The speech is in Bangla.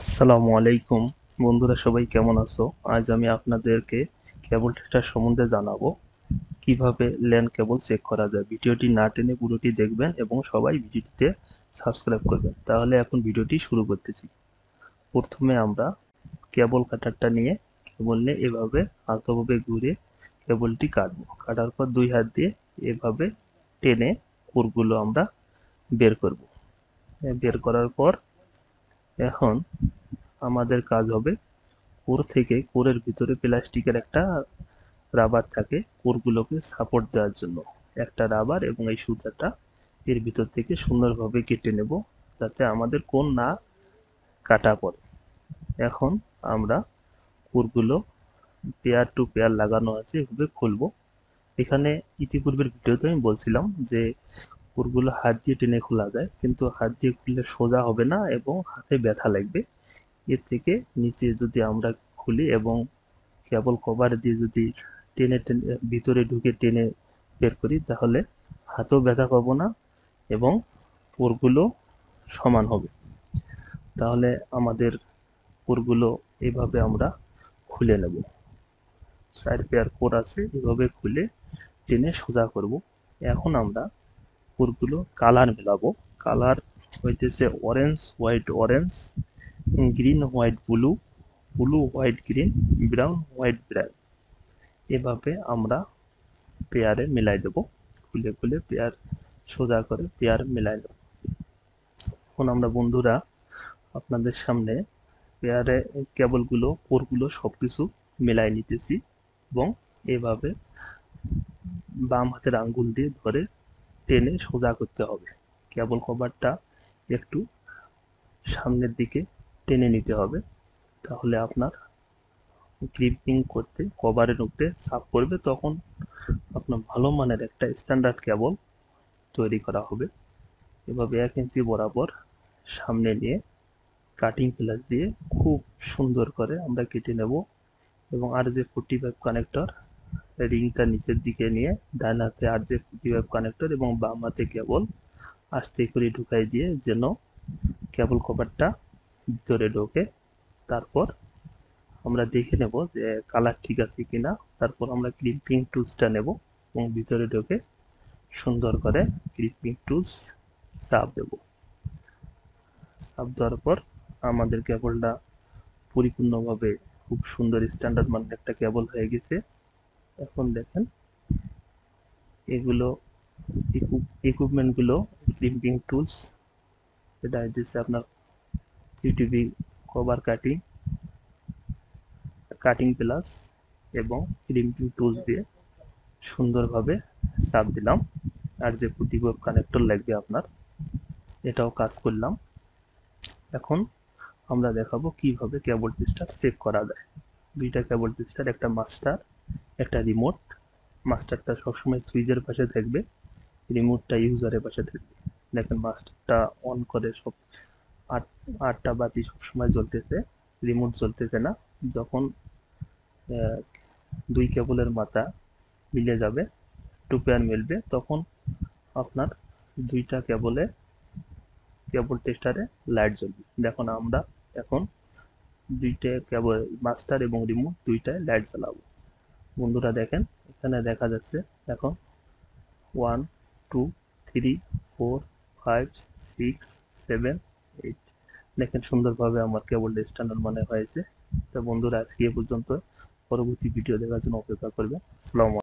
আসসালামু আলাইকুম বন্ধুরা, সবাই কেমন আছো? আজ আমি আপনাদেরকে কেবল টেস্টার সম্বন্ধে জানাবো কিভাবে ল্যান কেবল চেক করা যায়। ভিডিওটি না টেনে পুরোটি দেখবেন এবং সবাই ভিডিওটিতে সাবস্ক্রাইব করবেন। তাহলে এখন ভিডিওটি শুরু করতেছি। প্রথমে আমরা কেবল কাটারটা নিয়ে কেবল নিয়ে এভাবে আলতোভাবে ঘুরে কেবলটি কাটবো। কাটার পর দুই হাত দিয়ে এভাবে টেনে কোরগুলো আমরা বের করব। বের করার পর এখন আমাদের কাজ হবে কোর থেকে, কোরের ভিতরে প্লাস্টিকের একটা রাবার থাকে কোরগুলোকে সাপোর্ট দেওয়ার জন্য। একটা রাবার এবং এই সুতাটা এর ভিতর থেকে সুন্দরভাবে কেটে নেব যাতে আমাদের কোর না কাটা পড়ে। এখন আমরা কোরগুলো পেয়ার টু পেয়ার লাগানো আছে এভাবে খুলবো। এখানে ইতিপূর্বের ভিডিওতে আমি বলছিলাম যে কোরগুলো হাত দিয়ে টেনে খোলা যায়, কিন্তু হাত দিয়ে খুললে সোজা হবে না এবং হাতে ব্যথা লাগবে। এর থেকে নিচে যদি আমরা খুলি এবং কেবল কভার দিয়ে যদি টেনে টেনে ভিতরে ঢুকে টেনে বের করি তাহলে হাতেও ব্যথা পাবো না এবং পোরগুলো সমান হবে। তাহলে আমাদের পোরগুলো এভাবে আমরা খুলে নেব। 4 পেয়ার পোর আছে, এভাবে খুলে টেনে সোজা করব। এখন আমরা পোরগুলো কালার মেলাবো। কালার হইতেছে orange white orange, green white blue, blue white green, brown white brown. এভাবে আমরা পেয়ারে মিলাই দেব। খুলে খুলে পেয়ার সোজা করে পেয়ার মিলাই দেব। এখন আমরা বন্ধুরা আপনাদের সামনে পেয়ারে কেবলগুলো পোরগুলো সবকিছু মিলাই নিতেছি এবং এভাবে বাম হাতের আঙ্গুল দিয়ে ধরে টেনে সোজা করতে হবে। কেবল কভারটা একটু সামনের দিকে টেনে নিতে হবে, তাহলে আপনার ক্লিপিং করতে কভারের উপরে চাপ পড়বে, তখন আপনার ভালো মানের একটা স্ট্যান্ডার্ড কেবল তৈরি করা হবে। এভাবে 1 ইঞ্চি বরাবর সামনে নিয়ে কাটিং প্লাস দিয়ে খুব সুন্দর করে আমরা কেটে নেব এবং RJ45 কানেক্টর রিংটা নিচের দিকে নিয়ে ডান হাতে RJ45 কানেক্টর এবং বাম হাতে কেবল আস্তে করে ঢুকাই দিয়ে যেন কেবল কভারটা ভিতরে ঢোকে। তারপর আমরা দেখে নেব যে কালার ঠিক আছে কিনা। তারপর আমরা ক্লিপিং টুলসটা নেব এবং ভিতরে ঢোকে সুন্দর করে ক্লিপিং টুলস চাপ দেব। চাপ দেওয়ার পর আমাদের কেবলটা পরিপূর্ণভাবে খুব সুন্দর স্ট্যান্ডার্ড মানের একটা কেবল হয়ে গেছে। এখন দেখেন এগুলো ইকুইপমেন্ট গুলো, ক্লিপিং টুলস, এটা হচ্ছে আপনার UTV cover cutting, cutting plus এবং ক্লিপিং টুলস দিয়ে সুন্দরভাবে চাপ দিলাম। আর যে পুটিকোর কানেক্টর লাগবে আপনার, এটাও কাজ করলাম। এখন আমরা দেখাবো কিভাবে কেবল টেস্টার চেক করা যায়। দুইটা কেবল টেস্টার, একটা মাস্টার একটা রিমোট। মাস্টারটা সবসময় সুইচের পাশে থাকবে, রিমোটটা ইউজারের পাশে থাকবে। দেখেন মাস্টারটা অন করে সব আটটা বাতি সবসময় জ্বলতেছে, রিমোট জ্বলতেছে না। যখন দুই কেবলের মাথা মিলে যাবে, টু পেয়ার মিলবে, তখন আপনার দুইটা কেবল টেস্টারে লাইট জ্বলবে। দেখুন আমরা এখন দুইটা কেবল মাস্টার এবং রিমোট দুইটায় লাইট জ্বালাবো। বন্ধুরা দেখেন এখানে দেখা যাচ্ছে এখন 1 2 3 4 5 6 7 8। দেখেন সুন্দরভাবে আমার কেবল স্ট্যান্ডার্ড মানে হয়েছে। তো বন্ধুরা আজকে এ পর্যন্ত। পরবর্তী ভিডিও দেখার জন্য অপেক্ষা করবেন। আসসালামু আলাইকুম।